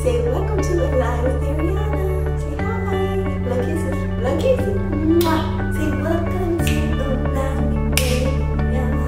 Say welcome to Align with Ariana. Say hi. Blood kisses. Blood kisses. Mwah. Say welcome to Align with Ariana.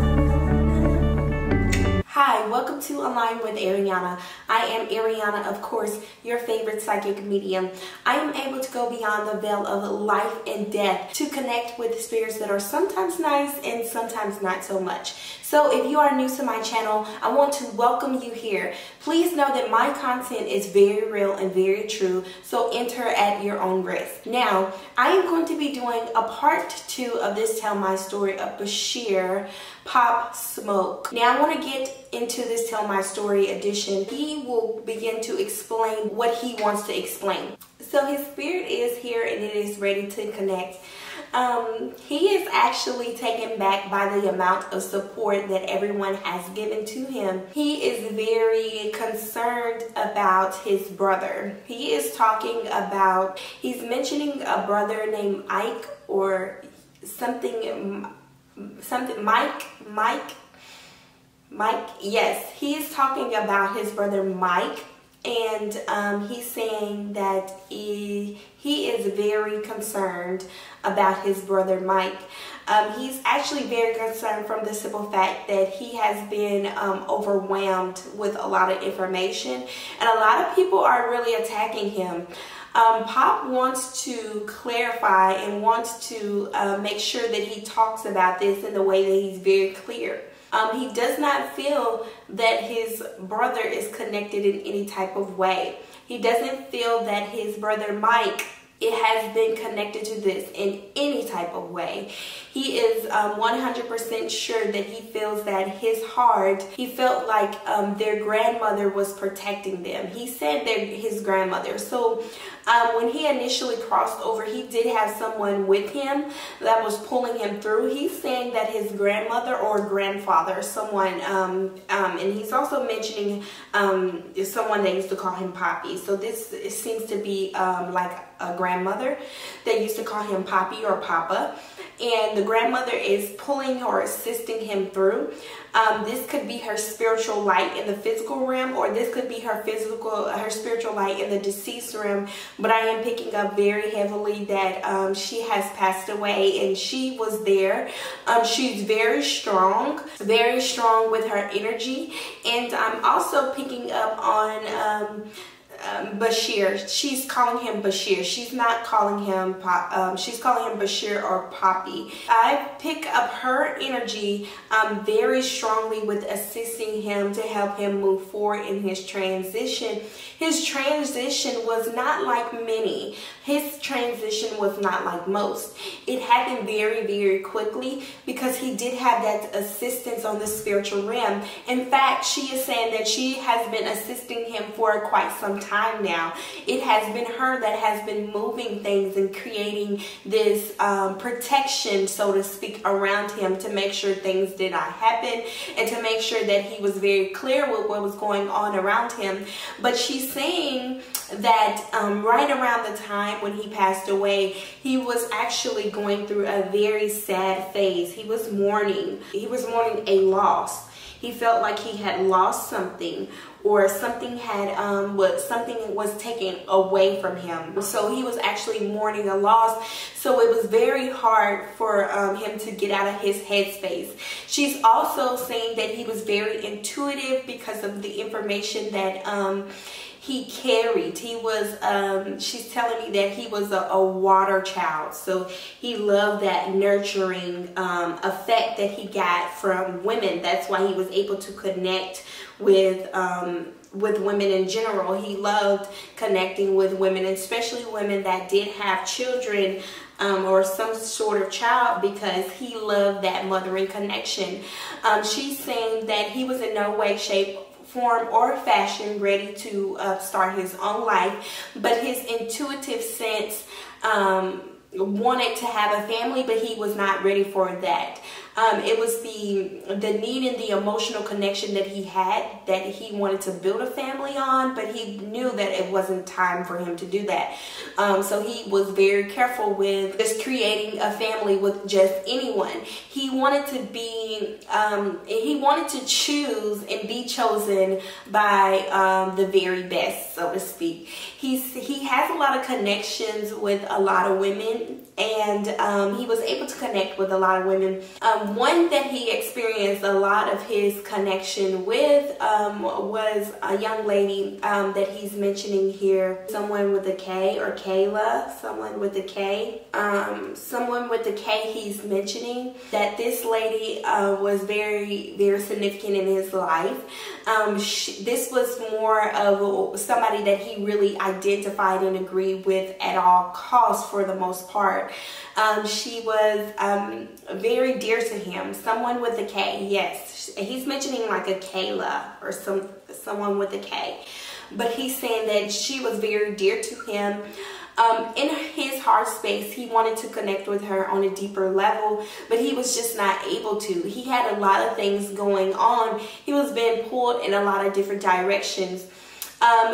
Hi, welcome to Align with Ariana. I am Ariana, of course, your favorite psychic medium. I am able to go beyond the veil of life and death to connect with spirits that are sometimes nice and sometimes not so much. So if you are new to my channel, I want to welcome you here. Please know that my content is very real and very true, so enter at your own risk. Now, I am going to be doing a part 2 of this Tell My Story of Bashir, Pop Smoke. Now, I want to get into this Tell My Story edition. He will begin to explain what he wants to explain. So his spirit is here and it is ready to connect. He is actually taken back by the amount of support that everyone has given to him. He is very concerned about his brother. He is talking about, he's mentioning a brother named Ike or something, Mike, yes, he is talking about his brother Mike. And he's saying that he is very concerned about his brother Mike. He's actually very concerned from the simple fact that he has been overwhelmed with a lot of information. And a lot of people are really attacking him. Pop wants to clarify and wants to make sure that he talks about this in the way that he's very clear. He does not feel that his brother is connected in any type of way. He doesn't feel that his brother Mike has been connected to this in any type of way. He is 100% sure that he feels that his heart, he felt like their grandmother was protecting them. He said they're his grandmother. So when he initially crossed over, he did have someone with him that was pulling him through. He's saying that his grandmother or grandfather, someone, and he's also mentioning someone that used to call him Poppy. So this seems to be like a grandmother that used to call him Poppy or Papa, and the grandmother is pulling or assisting him through. This could be her spiritual light in the physical realm, or this could be her spiritual light in the deceased realm. But I am picking up very heavily that she has passed away and she was there. She's very strong with her energy, and I'm also picking up on Bashir. She's calling him Bashir. She's not calling him she's calling him Bashir or Poppy. I pick up her energy very strongly with assisting him to help him move forward in his transition. His transition was not like many. His transition was not like most. It happened very, very quickly because he did have that assistance on the spiritual realm. In fact, she is saying that she has been assisting him for quite some time now. It has been her that has been moving things and creating this protection, so to speak, around him to make sure things did not happen and to make sure that he was very clear with what was going on around him. But she's saying that right around the time when he passed away, he was actually going through a very sad phase. He was mourning a loss. He felt like he had lost something, or something had something was taken away from him. So he was actually mourning a loss. So it was very hard for him to get out of his headspace. She's also saying that he was very intuitive because of the information that he carried. He was, she's telling me that he was a water child. So he loved that nurturing effect that he got from women. That's why he was able to connect with women in general. He loved connecting with women, especially women that did have children or some sort of child, because he loved that mothering connection. She's saying that he was in no way, shape, form or fashion ready to start his own life, but his intuitive sense wanted to have a family, but he was not ready for that. It was the need and the emotional connection that he had, that he wanted to build a family on, but he knew that it wasn't time for him to do that. So he was very careful with just creating a family with just anyone. He wanted to be, he wanted to choose and be chosen by the very best, so to speak. He has a lot of connections with a lot of women, and he was able to connect with a lot of women. One that he experienced a lot of his connection with was a young lady that he's mentioning here. Someone with a K, or Kayla, someone with a K. Someone with a K, he's mentioning that this lady was very, very significant in his life. This was more of somebody that he really identified and agreed with at all costs for the most part. She was very dear to him. Someone with a K, yes. He's mentioning like a Kayla or someone with a K. But he's saying that she was very dear to him. In his heart space, he wanted to connect with her on a deeper level, but he was just not able to. He had a lot of things going on. He was being pulled in a lot of different directions.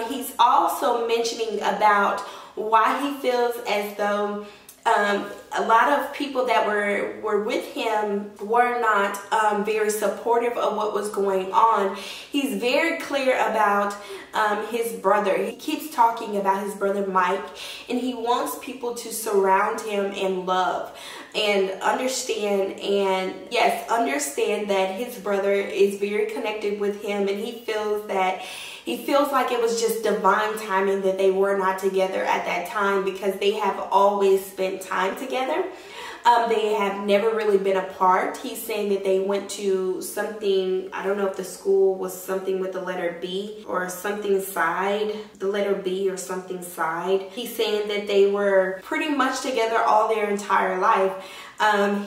He's also mentioning about why he feels as though a lot of people that were with him were not very supportive of what was going on. He's very clear about his brother. He keeps talking about his brother Mike, and he wants people to surround him in love and understand, and yes, understand that his brother is very connected with him, and he feels like it was just divine timing that they were not together at that time, because they have always spent time together. They have never really been apart. He's saying that they went to something, I don't know if the school was something with the letter B or something side, the letter B or something side. He's saying that they were pretty much together all their entire life.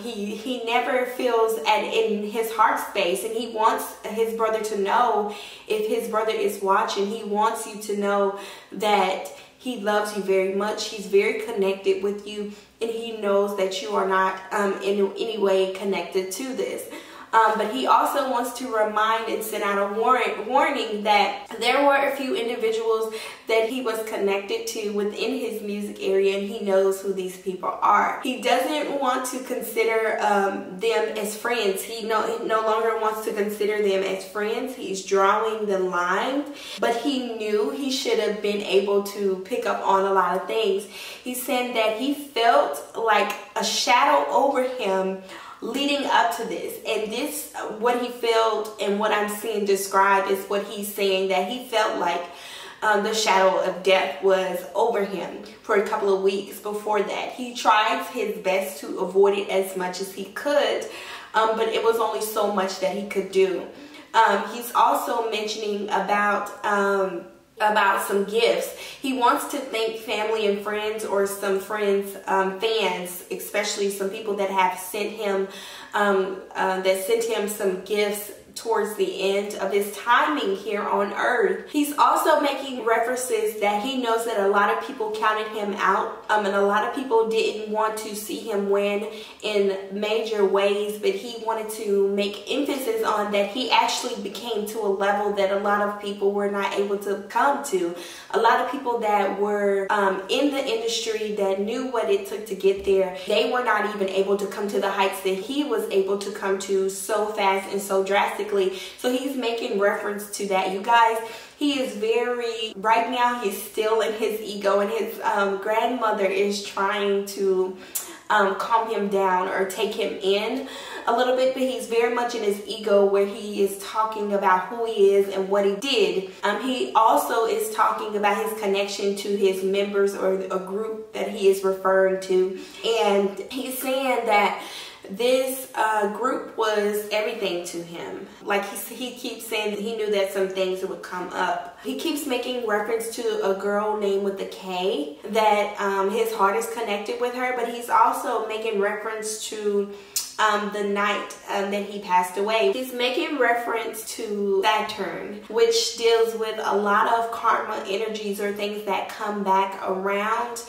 He never feels in his heart space, and he wants his brother to know, if his brother is watching, he wants you to know that he loves you very much. He's very connected with you, and he knows that you are not in any way connected to this. But he also wants to remind and send out a warning that there were a few individuals that he was connected to within his music area, and he knows who these people are. He doesn't want to consider them as friends. He no longer wants to consider them as friends. He's drawing the line, but he knew he should have been able to pick up on a lot of things. He's saying that he felt like a shadow over him leading up to this, and this, what he felt and what I'm seeing described, is what he's saying, that he felt like the shadow of death was over him for a couple of weeks before that. He tried his best to avoid it as much as he could, but it was only so much that he could do. He's also mentioning about some gifts. He wants to thank family and friends, or some friends, fans, especially some people that have sent him some gifts towards the end of his timing here on earth. He's also making references that he knows that a lot of people counted him out, and a lot of people didn't want to see him win in major ways, but he wanted to make emphasis on that he actually became to a level that a lot of people were not able to come to. A lot of people that were in the industry that knew what it took to get there, they were not even able to come to the heights that he was able to come to so fast and so drastically. So he's making reference to that, you guys. He is right now he's still in his ego, and his grandmother is trying to calm him down or take him in a little bit, but he's very much in his ego, where he is talking about who he is and what he did. He also is talking about his connection to his members, or a group that he is referring to, and he's saying that this group was everything to him. Like he keeps saying that he knew that some things would come up. He keeps making reference to a girl named with a K, that his heart is connected with her, but he's also making reference to the night that he passed away. He's making reference to Saturn, which deals with a lot of karma energies or things that come back around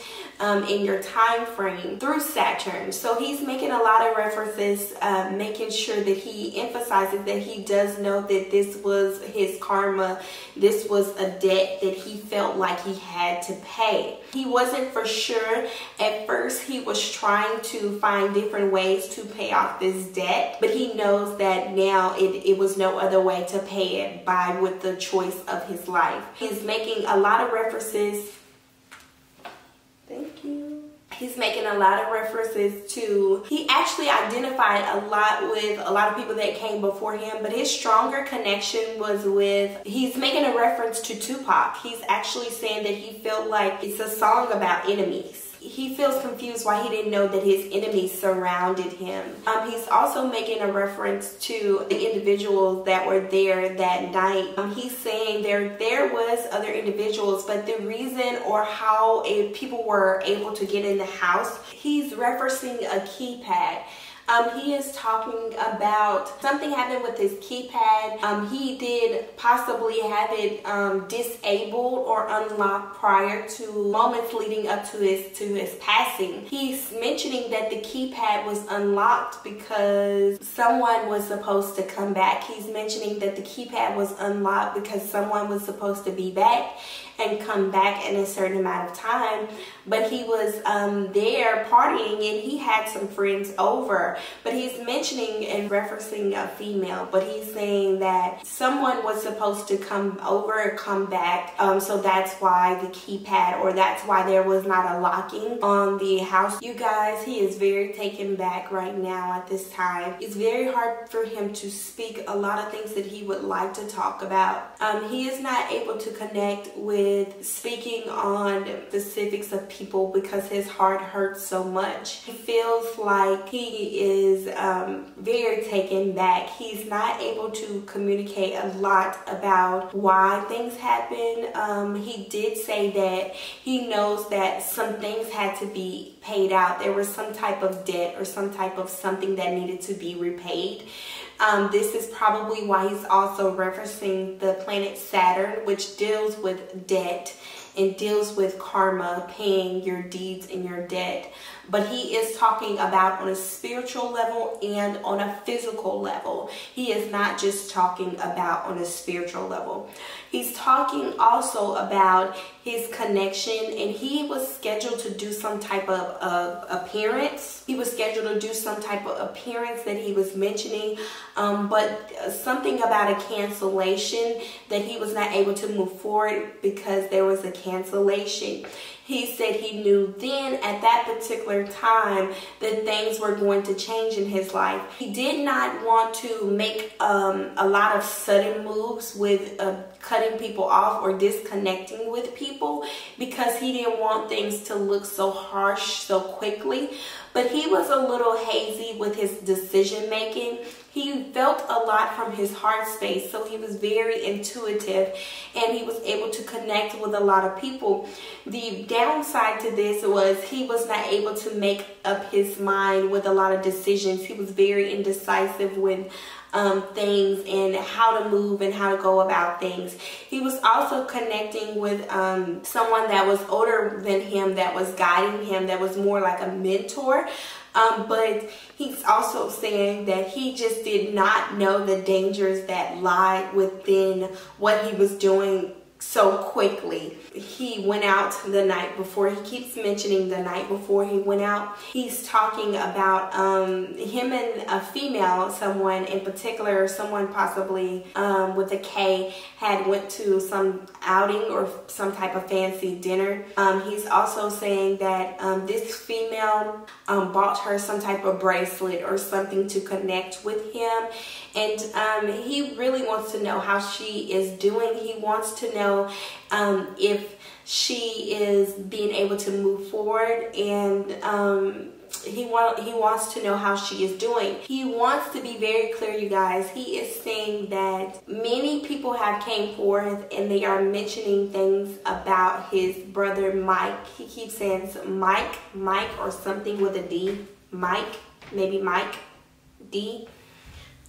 in your time frame through Saturn. So he's making a lot of references, making sure that he emphasizes that he does know that this was his karma. This was a debt that he felt like he had to pay. He wasn't for sure. At first, he was trying to find different ways to pay off this debt, but he knows that now it was no other way to pay it by with the choice of his life. He's making a lot of references. Thank you. He's making a lot of references to, he actually identified a lot with a lot of people that came before him, but his stronger connection was with, he's making a reference to Tupac. He's actually saying that he felt like it's a song about enemies. He feels confused why he didn't know that his enemies surrounded him. He's also making a reference to the individuals that were there that night. He's saying there was other individuals, but the reason or how people were able to get in the house, he's referencing a keypad. He is talking about something happened with his keypad. He did possibly have it disabled or unlocked prior to moments leading up to his passing. He's mentioning that the keypad was unlocked because someone was supposed to come back. He's mentioning that the keypad was unlocked because someone was supposed to be back and come back in a certain amount of time, but he was there partying and he had some friends over, but he's mentioning and referencing a female, but he's saying that someone was supposed to come over or come back, so that's why the keypad, or that's why there was not a locking on the house. You guys, he is very taken back right now at this time. It's very hard for him to speak a lot of things that he would like to talk about. He is not able to connect with speaking on specifics of people because his heart hurts so much. He feels like he is very taken back. He's not able to communicate a lot about why things happen. He did say that he knows that some things had to be paid out. There was some type of debt or some type of something that needed to be repaid. This is probably why he's also referencing the planet Saturn, which deals with debt and deals with karma, paying your deeds and your debt. But he is talking about on a spiritual level and on a physical level. He is not just talking about on a spiritual level. He's talking also about his connection, and he was scheduled to do some type of appearance. He was scheduled to do some type of appearance that he was mentioning, but something about a cancellation, that he was not able to move forward because there was a cancellation. He said he knew then at that particular time that things were going to change in his life. He did not want to make a lot of sudden moves with cutting people off or disconnecting with people because he didn't want things to look so harsh so quickly. But he was a little hazy with his decision making. He felt a lot from his heart space, so he was very intuitive and he was able to connect with a lot of people. The downside to this was he was not able to make up his mind with a lot of decisions. He was very indecisive with things and how to move and how to go about things. He was also connecting with someone that was older than him, that was guiding him, that was more like a mentor. But he's also saying that he just did not know the dangers that lie within what he was doing so quickly. He went out the night before. He keeps mentioning the night before he went out. He's talking about him and a female, someone in particular, someone possibly with a K, had went to some outing or some type of fancy dinner. He's also saying that this female bought her some type of bracelet or something to connect with him, and he really wants to know how she is doing. He wants to know if she is being able to move forward, and he wants to know how she is doing. He wants to be very clear, you guys. He is saying that many people have came forth and they are mentioning things about his brother Mike. He keeps saying Mike or something with a D. Mike, maybe Mike. D.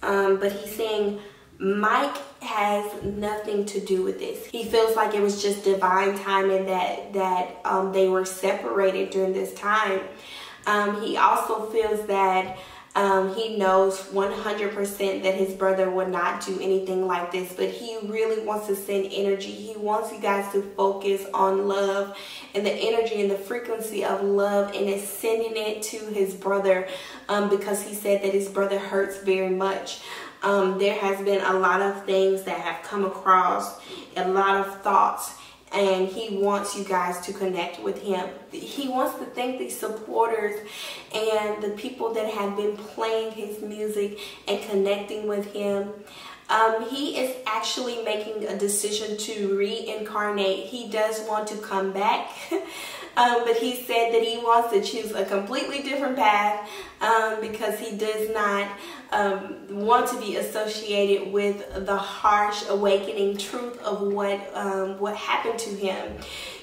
But he's saying Mike has nothing to do with this. He feels like it was just divine timing that they were separated during this time. He also feels that he knows 100% that his brother would not do anything like this, but he really wants to send energy. He wants you guys to focus on love and the energy and the frequency of love, and is sending it to his brother because he said that his brother hurts very much. There has been a lot of things that have come across, a lot of thoughts, and he wants you guys to connect with him. He wants to thank the supporters and the people that have been playing his music and connecting with him. He is actually making a decision to reincarnate. He does want to come back, but he said that he wants to choose a completely different path because he does not want to be associated with the harsh awakening truth of what happened to him.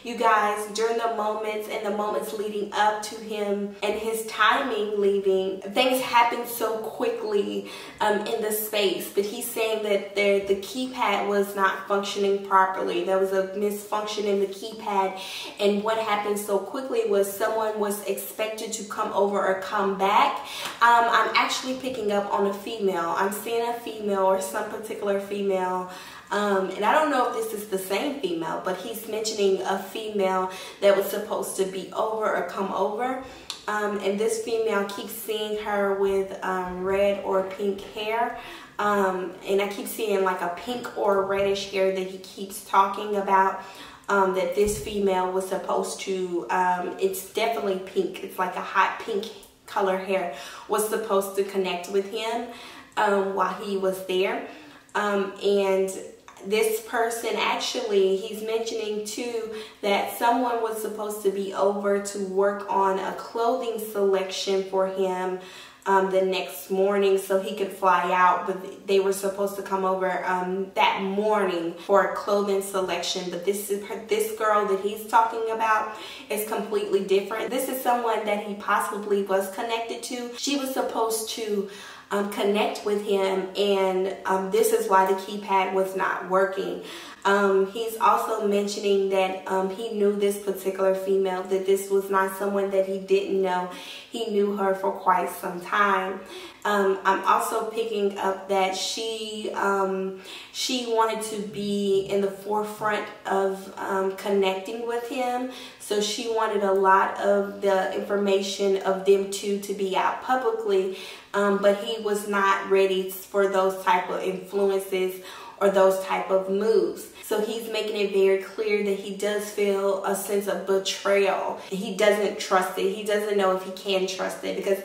You guys, during the moments and the moments leading up to him and his timing leaving, things happened so quickly in the space. But he's saying that the keypad was not functioning properly. There was a misfunction in the keypad, and what happened so quickly was someone was expected to come over or come back. I'm actually picking up on a female. I'm seeing a female or some particular female. And I don't know if this is the same female, but he's mentioning a female that was supposed to be over or come over. And this female keeps seeing her with red or pink hair. And I keep seeing like a pink or reddish hair that he keeps talking about. That this female was supposed to, it's definitely pink. It's like a hot pink color hair, was supposed to connect with him while he was there. And this person, actually, he's mentioning too that someone was supposed to be over to work on a clothing selection for him the next morning so he could fly out, but they were supposed to come over that morning for a clothing selection. But this girl that he's talking about is completely different. This is someone that he possibly was connected to. She was supposed to connect with him, and this is why the keypad was not working. He's also mentioning that he knew this particular female, that this was not someone that he didn't know. He knew her for quite some time. I'm also picking up that she wanted to be in the forefront of connecting with him. So she wanted a lot of the information of them two to be out publicly, but he was not ready for those type of influences or those type of moves. So he's making it very clear that he does feel a sense of betrayal. He doesn't trust it. He doesn't know if he can trust it, because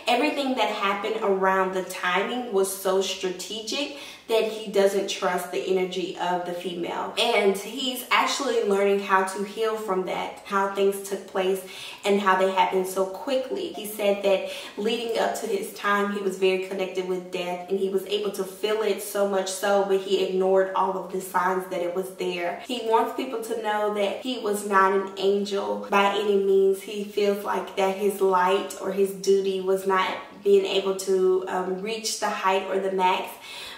everything that happened around the timing was so strategic that he doesn't trust the energy of the female. And he's actually learning how to heal from that, how things took place and how they happened so quickly. He said that leading up to his time, he was very connected with death, and he was able to feel it so much so, but he ignored all of the signs that it was there. He wants people to know that he was not an angel by any means. He feels like that his light or his duty was not being able to reach the height or the max.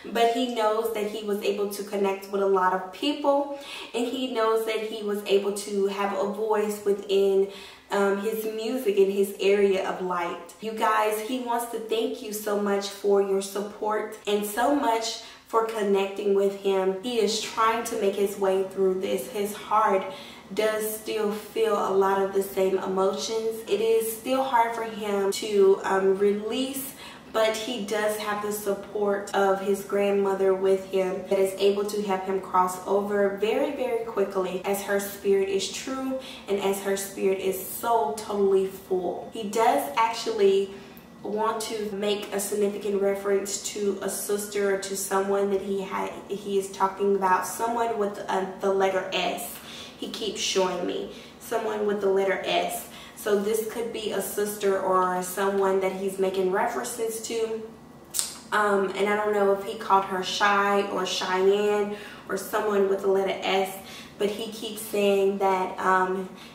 But he knows that he was able to connect with a lot of people, and he knows that he was able to have a voice within his music in his area of light. You guys, he wants to thank you so much for your support and so much for connecting with him. He is trying to make his way through this. His heart does still feel a lot of the same emotions. It is still hard for him to release, but he does have the support of his grandmother with him that is able to help him cross over very, very quickly, as her spirit is true and as her spirit is so totally full. He does actually want to make a significant reference to a sister or to someone that he is talking about, someone with the letter S. He keeps showing me someone with the letter S. So this could be a sister or someone that he's making references to. And I don't know if he called her Shy or Cheyenne or someone with the letter S. but he keeps saying that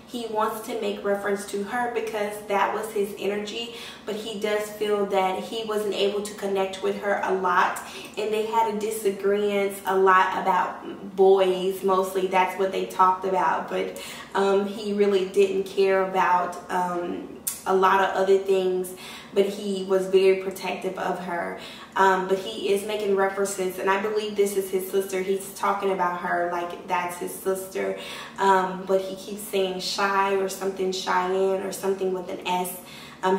he wants to make reference to her because that was his energy, but he does feel that he wasn't able to connect with her a lot, and they had a disagreement a lot about boys. Mostly that's what they talked about, but he really didn't care about a lot of other things, but he was very protective of her. But he is making references, and I believe this is his sister. He's talking about her like that's his sister, but he keeps saying Shy or something, Cheyenne or something with an S.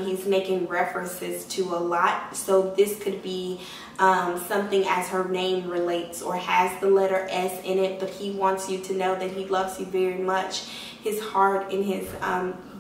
He's making references to a lot, so this could be something as her name relates or has the letter S in it, but he wants you to know that he loves you very much. His heart and his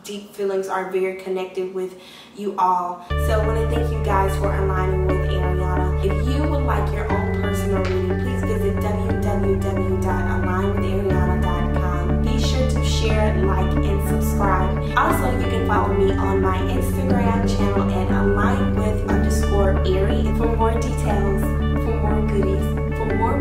deep feelings are very connected with you all. So I want to thank you guys for aligning with Ariana. If you would like your own personal reading, please visit www.alignwithariana.com. Be sure to share, like, and subscribe. Also, you can follow me on my Instagram channel at alignwith_Ari for more details, for more goodies, for more